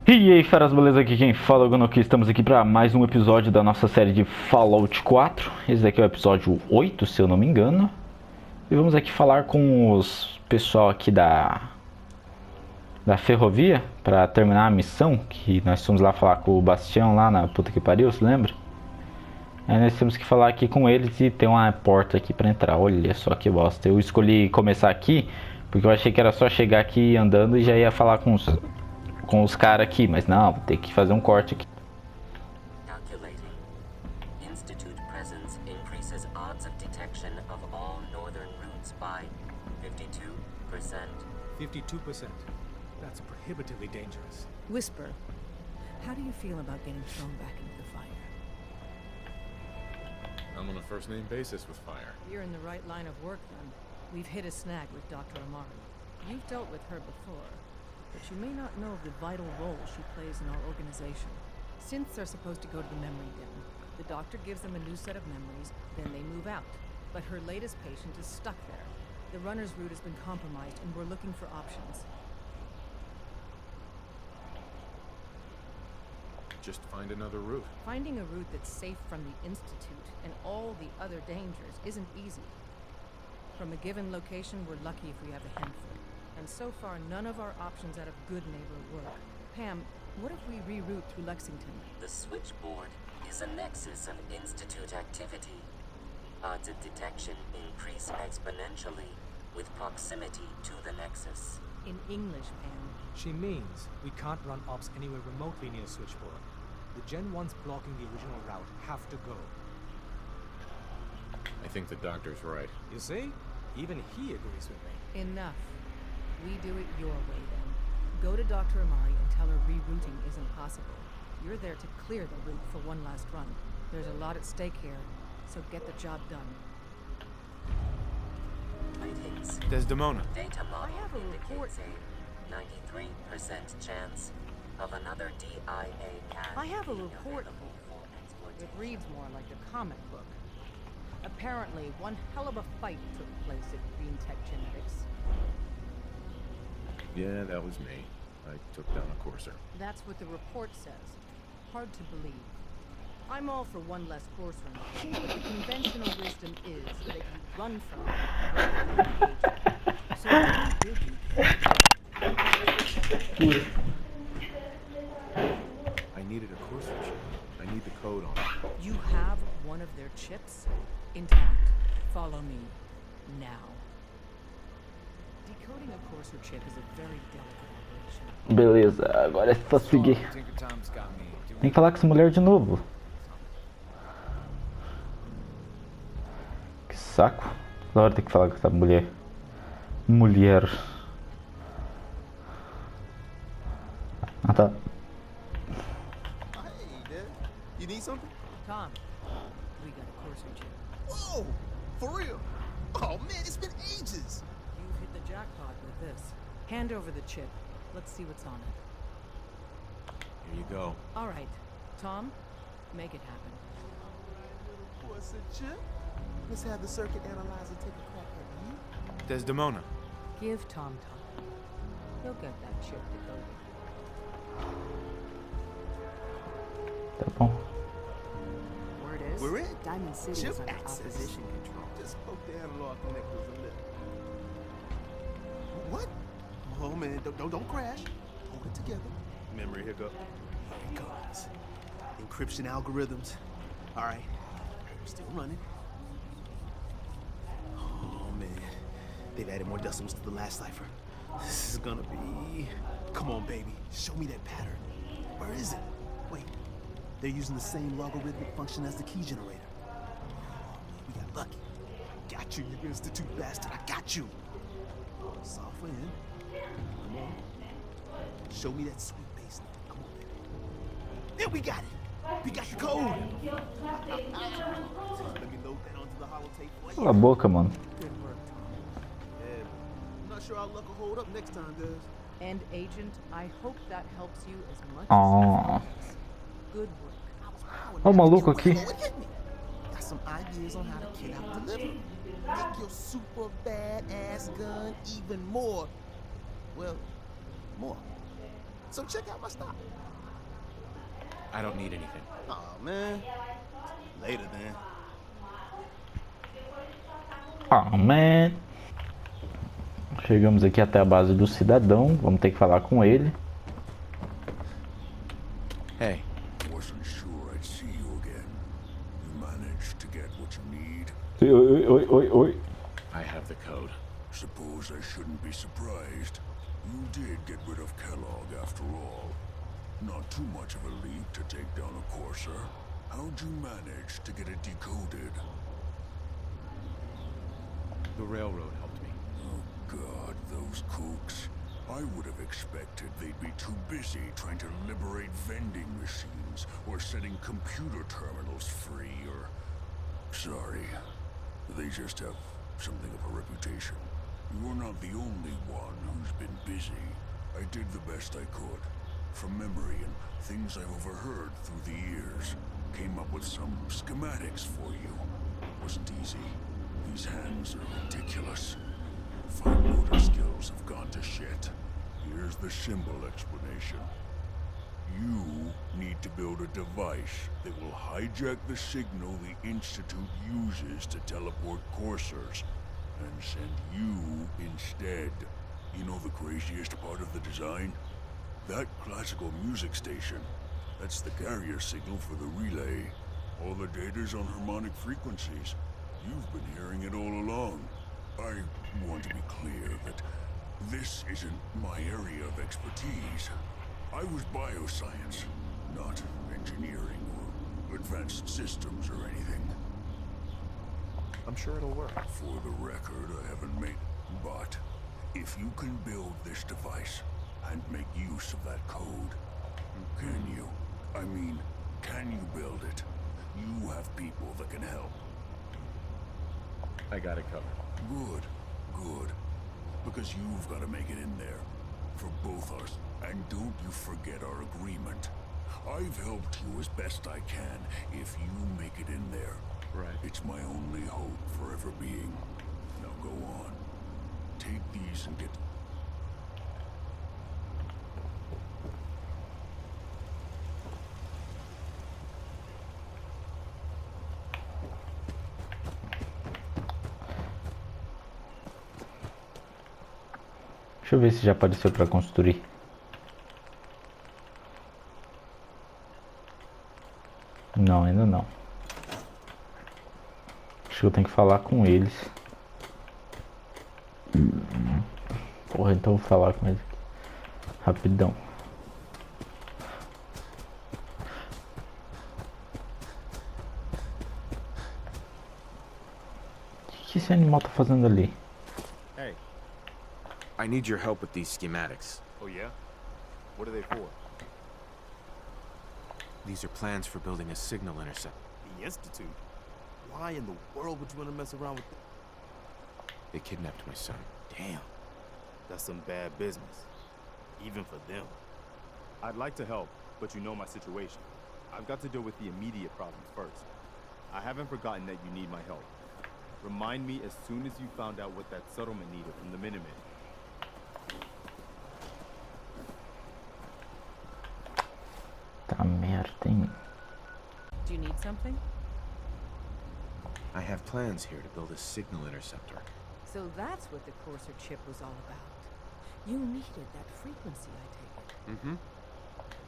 E aí, feras, beleza? Aqui quem fala é o Gono, estamos aqui para mais um episódio da nossa série de Fallout 4. Esse daqui é o episódio 8, se eu não me engano. E vamos aqui falar com os pessoal aqui da ferrovia para terminar a missão, que nós fomos lá falar com o Bastião lá na puta que pariu, se lembra? Aí nós temos que falar aqui com eles e tem uma porta aqui para entrar. Olha só que bosta. Eu escolhi começar aqui porque eu achei que era só chegar aqui andando e já ia falar com os caras aqui, mas não, vou ter que fazer um corte aqui. Calculating. Institute presence increases odds of detection of all northern routes by 52%. 52%. That's prohibitively dangerous. Whisper, how do you feel about getting thrown back into the fire? I'm on a first-name basis with fire. You're in the right line of work, then. We've hit a snag with Dr. Amari. You've dealt with her before, but you may not know of the vital role she plays in our organization. Synths are supposed to go to the memory den. The doctor gives them a new set of memories, then they move out. But her latest patient is stuck there. The runner's route has been compromised, and we're looking for options. Just find another route. Finding a route that's safe from the Institute and all the other dangers isn't easy. From a given location, we're lucky if we have a handful. And so far, none of our options out of good neighbor work. Pam, what if we reroute through Lexington? The switchboard is a nexus of Institute activity. Odds of detection increase exponentially with proximity to the nexus. In English, Pam. She means we can't run ops anywhere remotely near Switchboard. The Gen 1s blocking the original route have to go. I think the doctor's right. You see? Even he agrees with me. Enough. We do it your way, then. Go to Dr. Amari and tell her rerouting isn't possible. You're there to clear the route for one last run. There's a lot at stake here, so get the job done. Ratings. Desdemona. Data model I have a report. indicates a 93% chance of another DIA cache I have a being report. available for It exploitation. reads more like a comic book. Apparently, one hell of a fight took place at Green Tech Genetics. Yeah, that was me. I took down a courser. That's what the report says. Hard to believe. I'm all for one less course run, but the conventional wisdom is that you run from it rather than engage it. So you I needed a courser chip. I need the code on it. You have one of their chips intact? Follow me now. Decoding a courser chip is a very delicate operation. Beleza, agora é só seguir. Tem que falar com essa mulher de novo. Que saco. Na hora tem que falar com essa mulher. Ah, tá. Hey, Dad. You need something? Tom, we got a courser chip. Whoa! For real? Oh man, it's been ages. You've hit the jackpot with this. Hand over the chip. Let's see what's on it. Here you go. All right, Tom, make it happen. What's a chip? Let's have the circuit analyzer take a crack at you. Desdemona. Give Tom time. He'll get that chip decoded. Tá bom. Word is, We're in. Diamond City Chip is under access. opposition control. Just poke the analog connectors a little. What? Oh man, don't crash. Hold it together. Memory hiccup. Here it comes. Encryption algorithms. All right, still running. Oh man, they've added more decimals to the last cipher. This is gonna be. Come on, baby, show me that pattern. Where is it? Wait, they're using the same logarithmic function as the key generator. Oh man, we got lucky. Got you, you institute bastard. I got you. Software in. Come on. Show me that sweet bass note. Come on, baby. There we got it. We got the code. Let me load that onto the holotape for you. Cala a boca, mano. Good work, Tom. Yeah, I'm not sure our luck will hold up next time, guys. And Agent, I hope that helps you as much Oh. as it does. Good work. Ó o maluco aqui. Oh, it hit me. Got some ideas on how to kid out deliver. Make your super badass gun even more. Well, more. So check out my stock. I don't need anything. Aw, man. Later, then. Ah, man. Chegamos aqui até a base do cidadão. Vamos ter que falar com ele. Hey, Wasn't sure I'd see you again. You managed to get what you need? Oi, oi, oi, oi. I have the code. Suppose I shouldn't be surprised. You did get rid of Kellogg after all. Not too much of a leap to take down a courser. How'd you manage to get it decoded? The railroad helped me. Oh God, those kooks. I would have expected they'd be too busy trying to liberate vending machines or setting computer terminals free or... Sorry. They just have something of a reputation. You're not the only one who's been busy. I did the best I could. From memory and things I've overheard through the years. Came up with some schematics for you. Wasn't easy. These hands are ridiculous. Fine motor skills have gone to shit. Here's the symbol explanation. You need to build a device that will hijack the signal the Institute uses to teleport coursers, and send you instead. You know the craziest part of the design? That classical music station. That's the carrier signal for the relay. All the data's on harmonic frequencies. You've been hearing it all along. I want to be clear that this isn't my area of expertise. I was bioscience, not engineering or advanced systems or anything. I'm sure it'll work. For the record, I haven't made... But if you can build this device and make use of that code, can you? I mean, can you build it? You have people that can help. I got it covered. Good, good. Because you've got to make it in there. For both us. And don't you forget our agreement. I've helped you as best I can if you make it in there. Right. It's my only hope for ever being. Now go on. Take these and get... Deixa eu ver se já apareceu para construir. Não, ainda não. Acho que eu tenho que falar com eles. Porra, então eu vou falar com eles aqui. Rapidão. O que esse animal tá fazendo ali? Hey. I need your help with these schematics. Oh, yeah? What are they for? These are plans for building a signal intercept. The Institute? Why in the world would you want to mess around with them? They kidnapped my son. Damn. That's some bad business. Even for them. I'd like to help, but you know my situation. I've got to deal with the immediate problems first. I haven't forgotten that you need my help. Remind me as soon as you found out what that settlement needed from the Minutemen. Tá merda, hein? Do you need something? I have plans here to build a signal interceptor. So that's what the Courser chip was all about. You needed that frequency, I take it. Mm-hmm.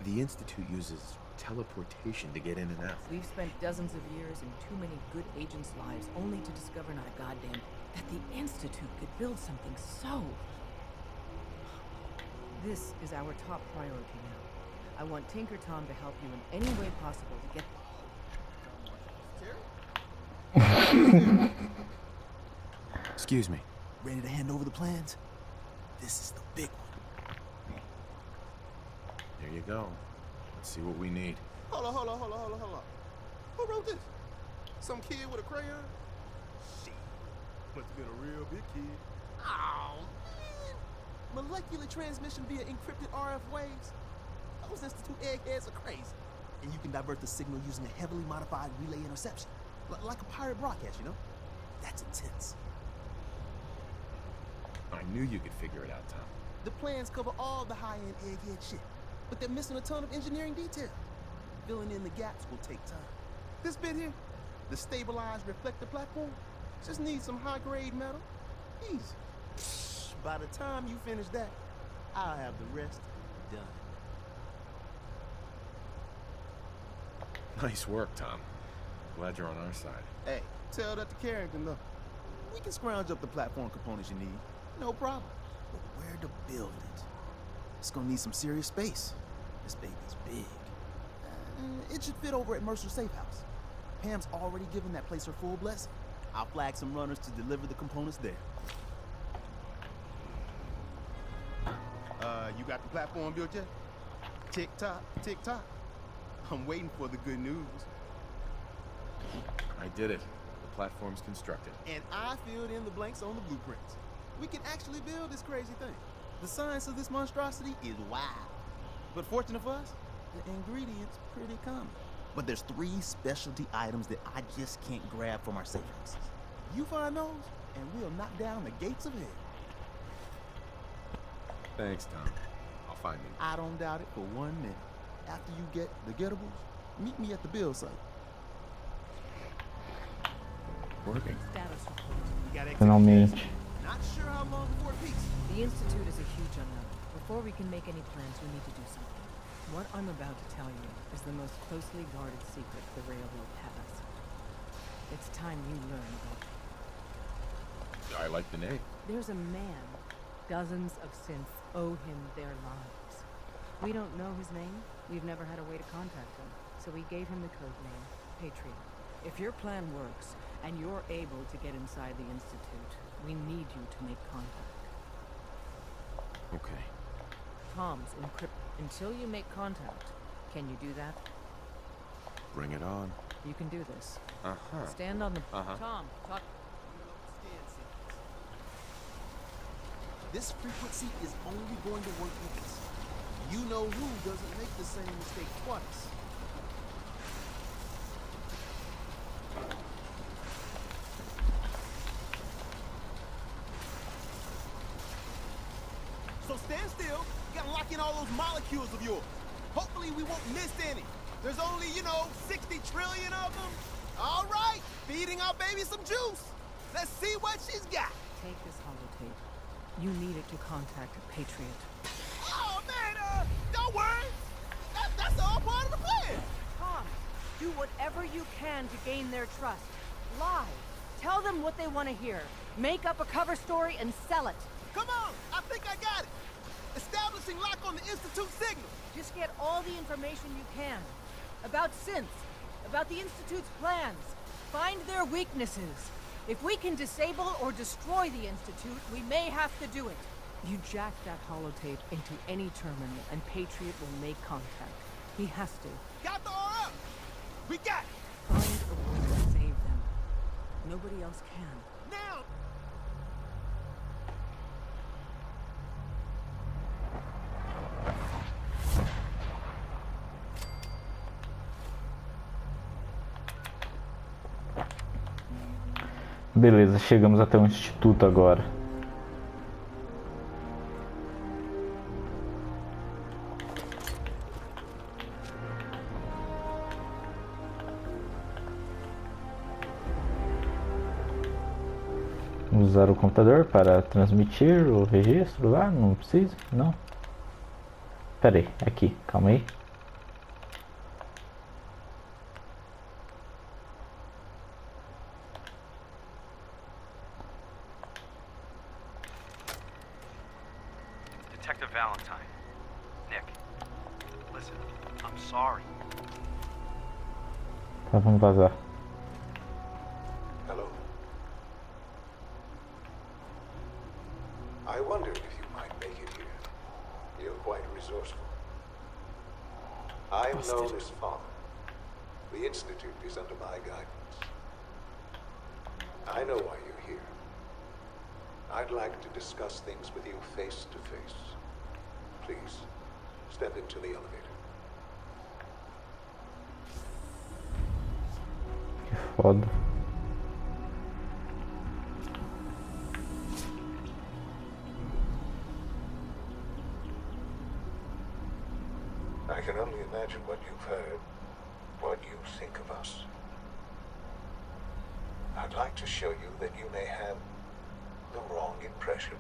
The Institute uses teleportation to get in and out. We've spent dozens of years and too many good agents' lives only to discover not a goddamn... that the Institute could build something so... This is our top priority now. I want Tinker Tom to help you in any way possible to get... Excuse me. Ready to hand over the plans? This is the big one. There you go. Let's see what we need. Hold on. Who wrote this? Some kid with a crayon? Shit. Must have been a real big kid. Oh, man. Molecular transmission via encrypted RF waves? Those Institute eggheads are crazy. And you can divert the signal using a heavily modified relay interception. Like a pirate broadcast, you know? That's intense. I knew you could figure it out, Tom. The plans cover all the high-end egghead shit. but they're missing a ton of engineering detail. Filling in the gaps will take time. This bit here, the stabilized reflector platform, just needs some high-grade metal. Easy. By the time you finish that, I'll have the rest done. Nice work, Tom. Glad you're on our side. Hey, tell that to Carrington, though. We can scrounge up the platform components you need. No problem. But where to build it? It's gonna need some serious space. This baby's big. It should fit over at Mercer's safe house. Pam's already given that place her full blessing. I'll flag some runners to deliver the components there. You got the platform built yet? Tick tock, tick tock. I'm waiting for the good news. I did it. The platform's constructed. And I filled in the blanks on the blueprints. We can actually build this crazy thing. The science of this monstrosity is wild. But fortunate for us, the ingredients pretty common. But there's 3 specialty items that I just can't grab from our safe houses. You find those, and we'll knock down the gates of hell. Thanks, Tom. I'll find you. I don't doubt it for 1 minute. After you get the gettables, meet me at the build site. Working. Status report. We got Finalmente. Not sure how long before it peaks. The Institute is a huge unknown. Before we can make any plans, we need to do something. What I'm about to tell you is the most closely guarded secret the Railroad has. It's time you learn about it. I like the name. There's a man. Dozens of synths owe him their lives. We don't know his name. We've never had a way to contact him. So we gave him the code name, Patriot. If your plan works, and you're able to get inside the Institute, we need you to make contact. Okay. Tom's encrypted. Until you make contact, can you do that? Bring it on. You can do this. Uh-huh. Stand on the... Uh-huh. Tom, talk... This frequency is only going to work with us. You know who doesn't make the same mistake twice. So stand still. You gotta lock in all those molecules of yours. Hopefully we won't miss any. There's only, 60 trillion of them. All right, feeding our baby some juice. Let's see what she's got. Take this holotape. You need it to contact Patriot. Oh, man, don't worry. That's all part of the plan. Tom, do whatever you can to gain their trust. Lie. Tell them what they want to hear. Make up a cover story and sell it. Come on, I think I got it. Establishing lock on the Institute signal. Just get all the information you can. About synths. About the Institute's plans. Find their weaknesses. If we can disable or destroy the Institute, we may have to do it. You jack that holotape into any terminal, and Patriot will make contact. He has to. Got the RF. We got it. Find a way to save them. Nobody else can. Now. Beleza, chegamos até o instituto agora. Usar o computador para transmitir o registro lá? Não precisa? Não? Pera aí, aqui, calma aí. Detective Valentine. Nick. Listen, I'm sorry. Tá, vamos vazar. Hello. I wondered if you might make it here. You're quite resourceful. I'm known as Father. The Institute is under my guidance. I know why you're here. I'd like to discuss things with you face to face. Please, step into the elevator. Que foda. imagine what you've heard, what you think of us. I'd like to show you that you may have the wrong impression.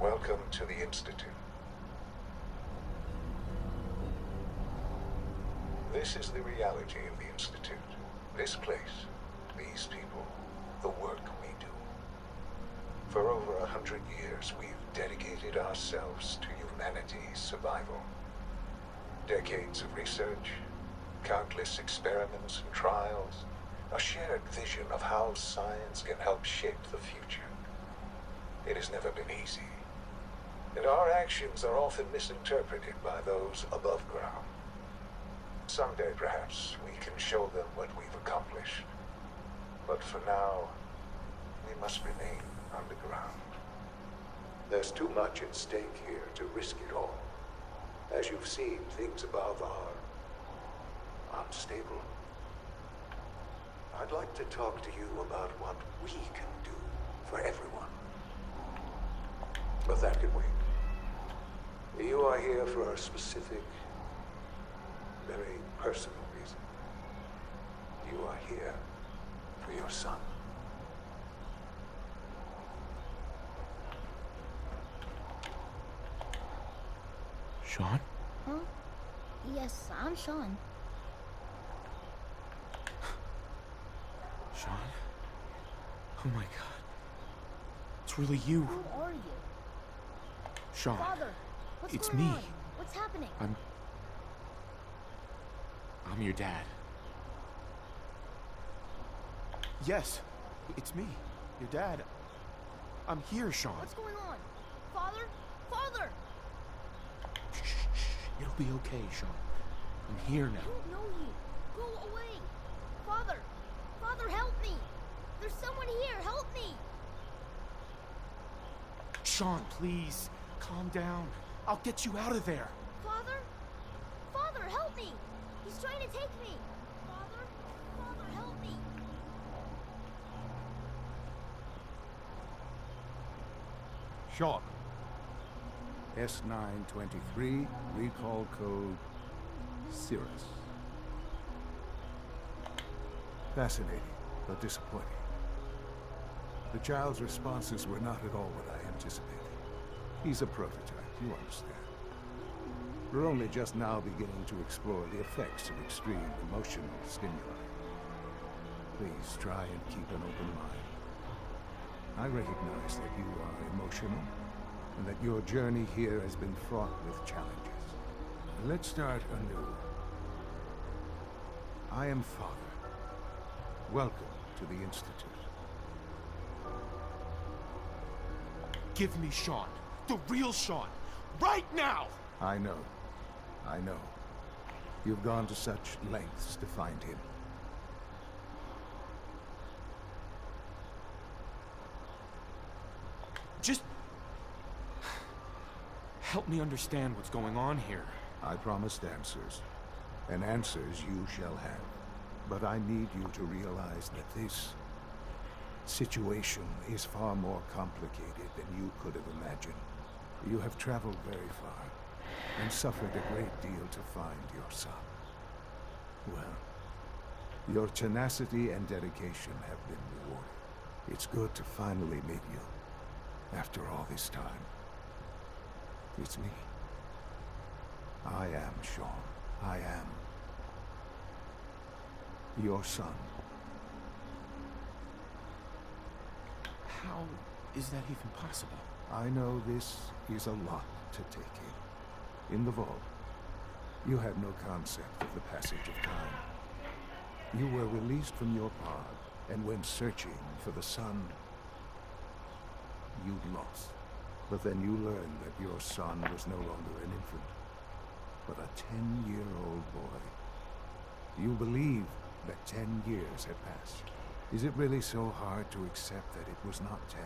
Welcome to the Institute. This is the reality of the Institute. This place, these people, the work we do. For over 100 years, we've dedicated ourselves to humanity's survival. Decades of research, countless experiments and trials, a shared vision of how science can help shape the future. It has never been easy, and our actions are often misinterpreted by those above ground. Someday, perhaps, we can show them what we've accomplished. But for now, we must remain underground. There's too much at stake here to risk it all. As you've seen, things above are unstable. I'd like to talk to you about what we can do for everyone. But that can wait. You are here for a specific, very personal reason. You are here for your son. Sean? Huh? Yes, I'm Sean. Sean? Oh my god. It's really you. Who are you? Sean. Father, what's It's going me. on? What's happening? I'm your dad. Yes, it's me. Your dad. I'm here, Sean. What's going on? Father? Father! Shh. It'll be okay, Sean. I'm here I now. don't know you. Go away. Father! Father, help me! There's someone here. Help me! Sean, please. Calm down. I'll get you out of there. Father? Father, help me! He's trying to take me! Father? Father, help me! Sean. S923, recall code Cirrus. Fascinating, but disappointing. The child's responses were not at all what I anticipated. He's a prototype, you understand. We're only just now beginning to explore the effects of extreme emotional stimuli. Please try and keep an open mind. I recognize that you are emotional, and that your journey here has been fraught with challenges. Let's start anew. I am Father. Welcome to the Institute. Give me Sean. The real Sean. Right now! I know. You've gone to such lengths to find him. Just help me understand what's going on here. I promised answers, and answers you shall have. But I need you to realize that this situation is far more complicated than you could have imagined. You have traveled very far, and suffered a great deal to find your son. Well, your tenacity and dedication have been rewarded. It's good to finally meet you, after all this time. It's me. I am Sean. I am your son. How is that even possible? I know this is a lot to take in. In the vault, you had no concept of the passage of time. You were released from your pod, and when searching for the sun, you'd lost. But then you learned that your son was no longer an infant, but a 10-year-old boy. You believed that 10 years had passed. Is it really so hard to accept that it was not 10,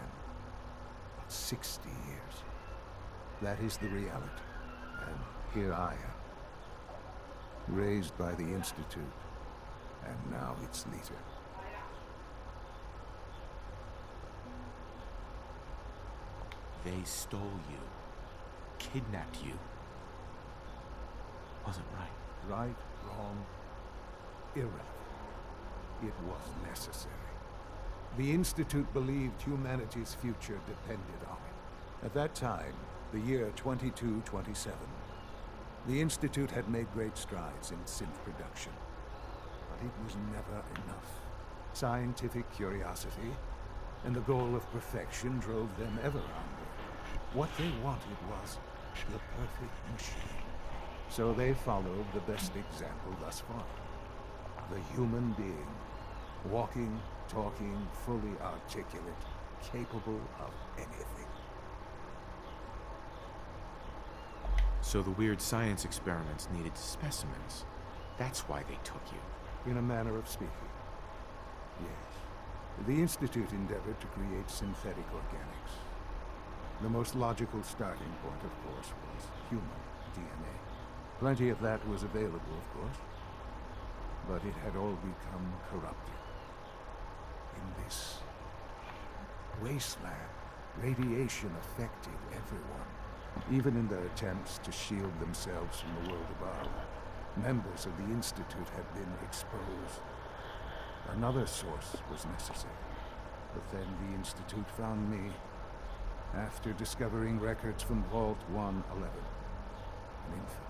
but 60 years? That is the reality, and here I am, raised by the Institute, and now its leader. They stole you. kidnapped you wasn't right. Right, wrong, irrelevant. It was necessary. The Institute believed humanity's future depended on it. At that time, the year 2227, the Institute had made great strides in synth production. But it was never enough. Scientific curiosity and the goal of perfection drove them ever onward. What they wanted was the perfect machine. So they followed the best example thus far. The human being. Walking, talking, fully articulate, capable of anything. So the weird science experiments needed specimens. That's why they took you. In a manner of speaking. Yes. The Institute endeavored to create synthetic organics. The most logical starting point, of course, was human DNA. Plenty of that was available, of course. But it had all become corrupted. In this wasteland, radiation affected everyone. Even in their attempts to shield themselves from the world above, members of the Institute had been exposed. Another source was necessary. But then the Institute found me after discovering records from Vault 111. An infant,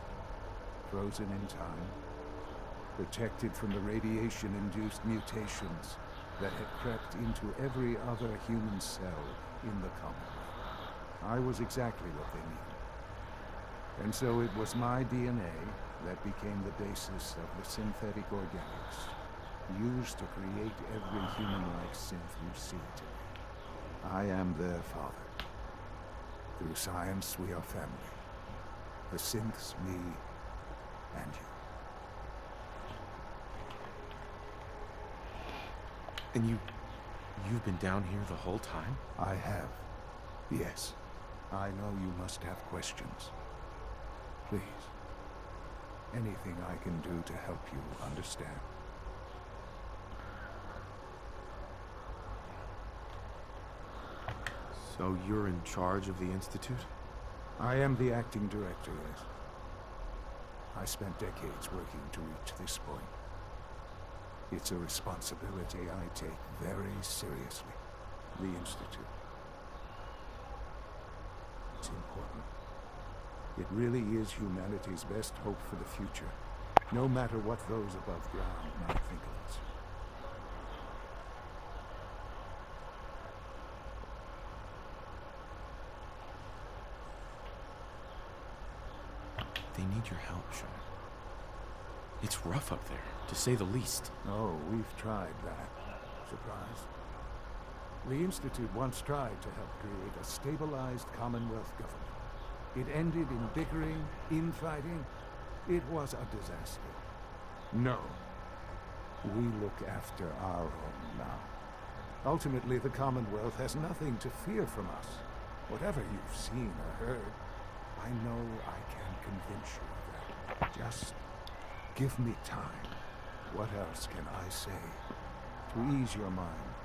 frozen in time, protected from the radiation-induced mutations that had crept into every other human cell in the Commonwealth. I was exactly what they needed. And so it was my DNA that became the basis of the synthetic organics used to create every human-like synth you see today. I am their father. Through science, we are family. The synths, me, and you. And you've been down here the whole time? I have. Yes. I know you must have questions. Please. Anything I can do to help you understand. So you're in charge of the Institute? I am the acting director, yes. I spent decades working to reach this point. It's a responsibility I take very seriously. The Institute. It's important. It really is humanity's best hope for the future, no matter what those above ground might think of us. They need your help, Sean. It's rough up there, to say the least. Oh, we've tried that. Surprise. The Institute once tried to help create a stabilized Commonwealth government. It ended in bickering, infighting. It was a disaster. No. We look after our own now. Ultimately, the Commonwealth has nothing to fear from us. Whatever you've seen or heard, I know I can convince you of that. Just give me time. What else can I say to ease your mind?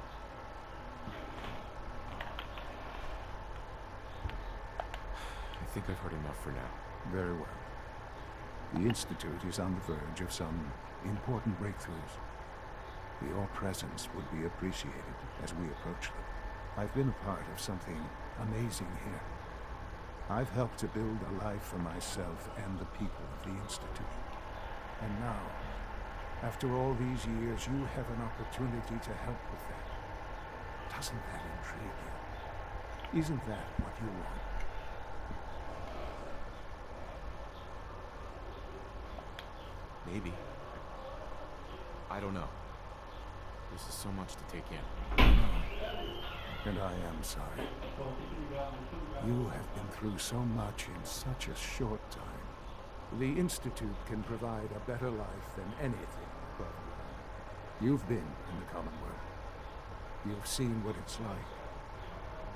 I think I've heard enough for now. Very well. The Institute is on the verge of some important breakthroughs. Your presence would be appreciated as we approach them. I've been a part of something amazing here. I've helped to build a life for myself and the people of the Institute. And now, after all these years, you have an opportunity to help with that. Doesn't that intrigue you? Isn't that what you want? Maybe. I don't know. This is so much to take in. And I am sorry. You have been through so much in such a short time. The Institute can provide a better life than anything above ground. You've been in the Commonwealth. You've seen what it's like.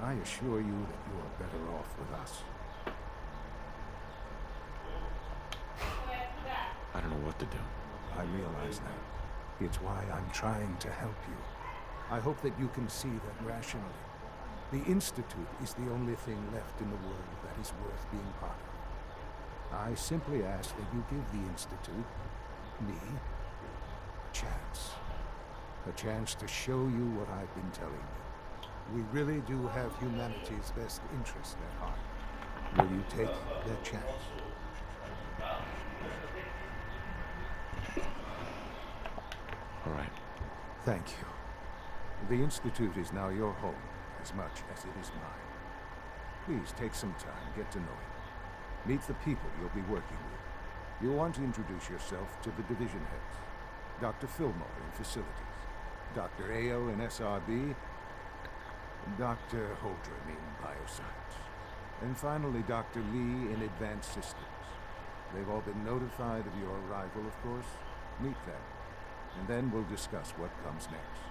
I assure you that you are better off with us. I don't know what to do. I realize that. It's why I'm trying to help you. I hope that you can see that rationally. The Institute is the only thing left in the world that is worth being part of. I simply ask that you give the Institute, me, a chance. A chance to show you what I've been telling you. We really do have humanity's best interest at heart. Will you take that chance? All right. Thank you. The Institute is now your home, as much as it is mine. Please take some time, get to know it. Meet the people you'll be working with. You'll want to introduce yourself to the division heads. Dr. Fillmore in facilities, Dr. Ayo in SRB, Dr. Holdren in bioscience, and finally Dr. Lee in advanced systems. They've all been notified of your arrival, of course. Meet them, and then we'll discuss what comes next.